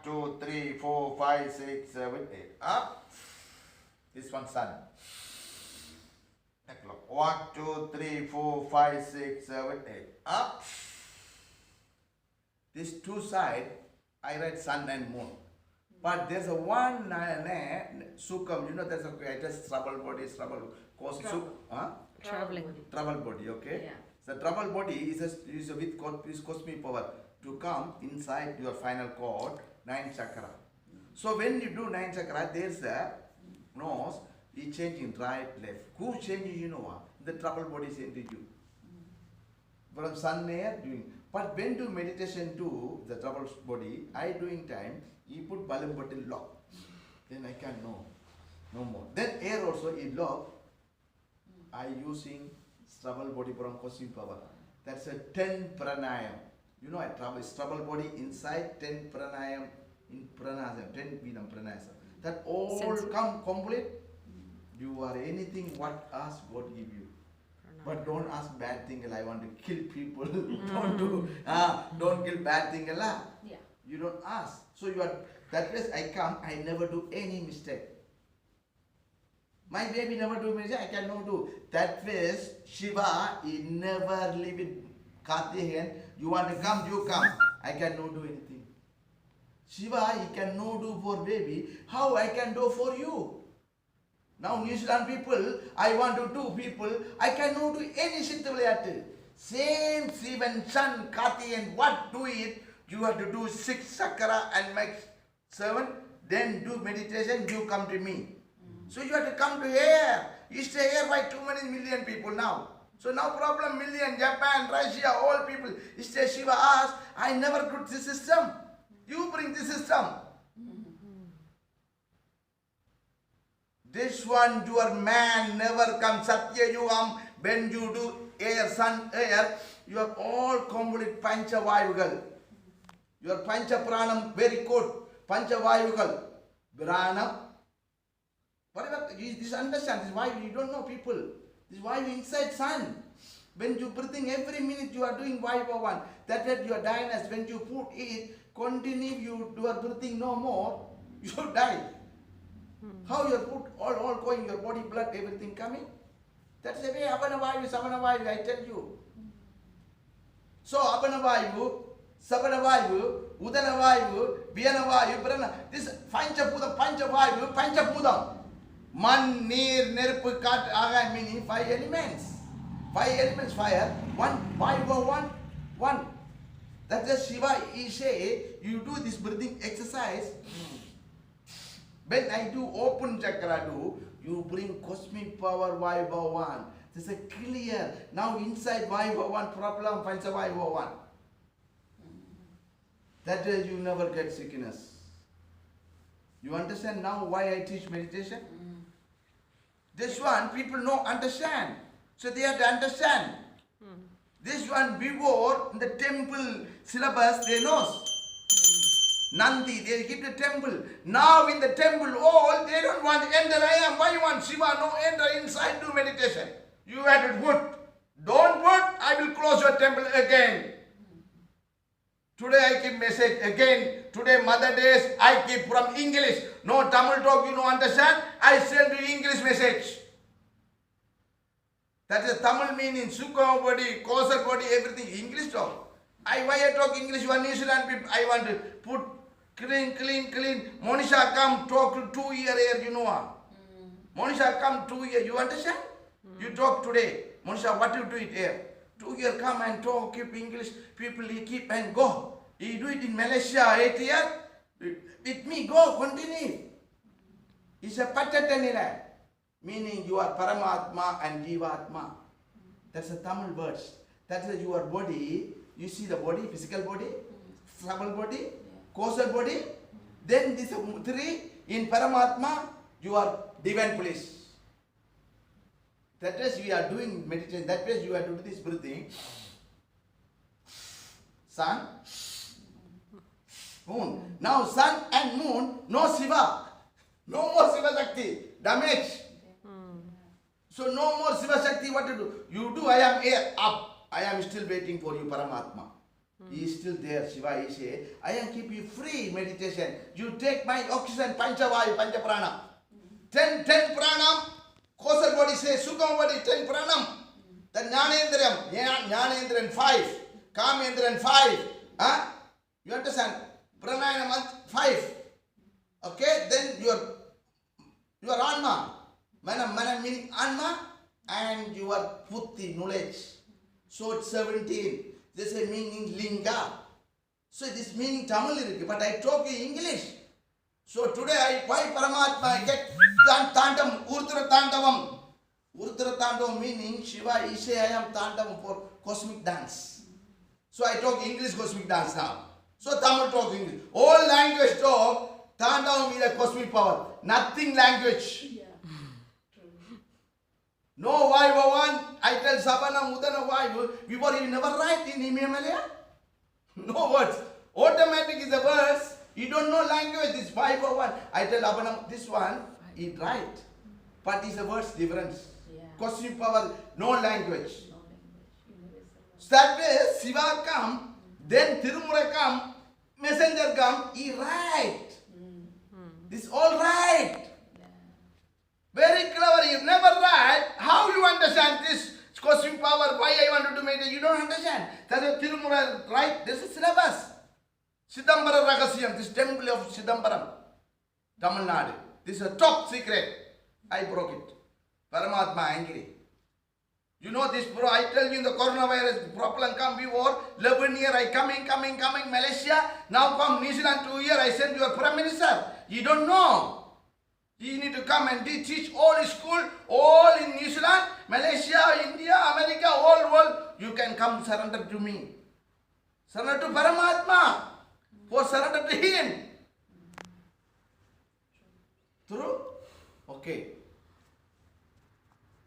2, 3, 4, 5, 6, 7, 8. Up. This one sun. Neck lock. 1, 2, 3, 4, 5, 6, 7, 8. Up. These two sides, I write sun and moon. But there's a one sukam, you know, there's a greatest trouble body, trouble cause trouble body, okay? Yeah. The trouble body is with cosmic power to come inside your final chord, 9 chakra. So when you do 9 chakra, there's a nose, is changing right, left. Who changes, you know what? The trouble body is into you. From sun air doing. But when do meditation to the trouble body, I doing time, you put balloon bottle lock. Then I can know. No more. Then air also is lock. I using trouble body from cosmic power. That's a 10 pranayam. You know, I trouble body inside 10 pranayam in pranayam, 10 vidam pranayam. That all come complete. You are anything what ask, God give you. But don't ask bad thing. I want to kill people. Don't kill bad thing. Yeah. You don't ask. So you are that place. I come. I never do any mistake. My baby never do mistake. I cannot do that place. Shiva, he never leave it. Kartihan, you want to come, you come. I cannot do anything. Shiva, he cannot do for baby. How I can do for you? Now New Zealand people, I want to do people, I cannot do any shit. Same Shivan, Sun, Kartihan, what do it? You have to do 6 chakra and make 7, then do meditation, you come to me. So you have to come to here. You stay here by too many million people now. So no problem, million, Japan, Russia, all people. You stay Shiva asks, I never put this system. You bring this system. This one, your man never comes. Satya Yugam, when you do air, sun, air, you are all complete Pancha Vayugal. Your Pancha Pranam, very good. Pancha Vayugal. Pranam. Whatever, this understand. This is why you don't know people. This is why you inside sun. When you breathing every minute, you are doing Vayuga one. That way your dying. When you put it, continue, you are breathing no more, you die. How you put all going, your body, blood, everything coming? That's the way Apana Vayu, Samana Vayu, I tell you. So Apana Vayu, Sapana Vayu, Udana Vayu, Vyana Vayu, Prana, this Pancha Vayu, Pancha Pudam. Man, Neer, Nerpu, Kat, Aga, meaning 5 elements. 5 elements fire, 1, 5 or 1. That's the Shiva, he say, you do this breathing exercise. When I do open chakra, you bring cosmic power Vayuga 1. This is clear. Now inside Vayuga 1 problem, Pancha Vayuga 1. That way you never get sickness. You understand now why I teach meditation? This one people don't understand. So they have to understand. This one before in the temple syllabus they know. Nandi, they keep the temple. Now in the temple, all they don't want to enter. I am. Why you want Shiva? No, enter inside, do meditation. You have to put. Don't put, I will close your temple again. Today I keep message again. Today Mother Days, I keep from English. No Tamil talk, you don't understand. I send you English message. That is Tamil meaning, Sukha body, Kosa body, everything. English talk. Why I talk English? One New Zealand people, I want to put clean. Monisha come talk 2 year here, you know what? Monisha come 2 year, you understand? You talk today. Monisha, what you do it here? 2 year come and talk, keep English, people he keep and go. He do it in Malaysia 8 year. With me, go, continue. It's a Pachatanila. Meaning you are Paramatma and Jivatma. That's a Tamil words. That's your body. You see the body, physical body, subtle body, causal body. Then this 3 in Paramatma, you are divine police. That is we are doing meditation. That is you have to do this breathing. Sun, moon. Now sun and moon, no Shiva. No more Shiva Shakti. Damage. So no more Shiva Shakti, what to do? You do, I am here, up. I am still waiting for you, Paramatma. He is still there. Shiva is say, I am keep you free meditation. You take my oxygen, panchavayu, panchaprana. 10 pranam. Kosal body say, Sukham body, 10 pranam. Then Jnanendram 5. Kamendran 5. Huh? You understand? Pranayama 5. Okay, then your Anma. Mana meaning Anma and your Putti, knowledge. So it's 17. This is meaning Linga. So this meaning Tamil, but I talk in English. So today why Paramatma I get Tantam, Urdhra Tantavam. Urdhra Tantavam meaning Shiva is say I am Tantavam for cosmic dance. So I talk English cosmic dance now. So Tamil talk English. All language talk, Tantavam is a cosmic power. Nothing language. No Vaiva one, I tell Sabana Mudana Vaiva, we were never write in Himalaya. No words. Automatic is the verse. You don't know language, this 501. I tell Abhanam, this one, he write. But it's a words difference. Yeah. Cosmic power, no language. No language. So that way, Shiva come, then Tirumura come, messenger come, he write. This all right. Very clever, you never write. How you understand this cosmic power, why I wanted to make it, you don't understand. That's why Tirumura write, this is syllabus. Sidambara Ragasyam, this temple of Sidambaram, Tamil Nadu. This is a top secret. I broke it. Paramatma angry. You know this, bro, I tell you in the coronavirus problem come before, 11 years I coming, Malaysia, now come New Zealand 2 years, I send you a Prime Minister. You don't know. You need to come and teach all school, all in New Zealand, Malaysia, India, America, all world. You can come surrender to me. Surrender to Paramatma. For surrender to him. True? Okay.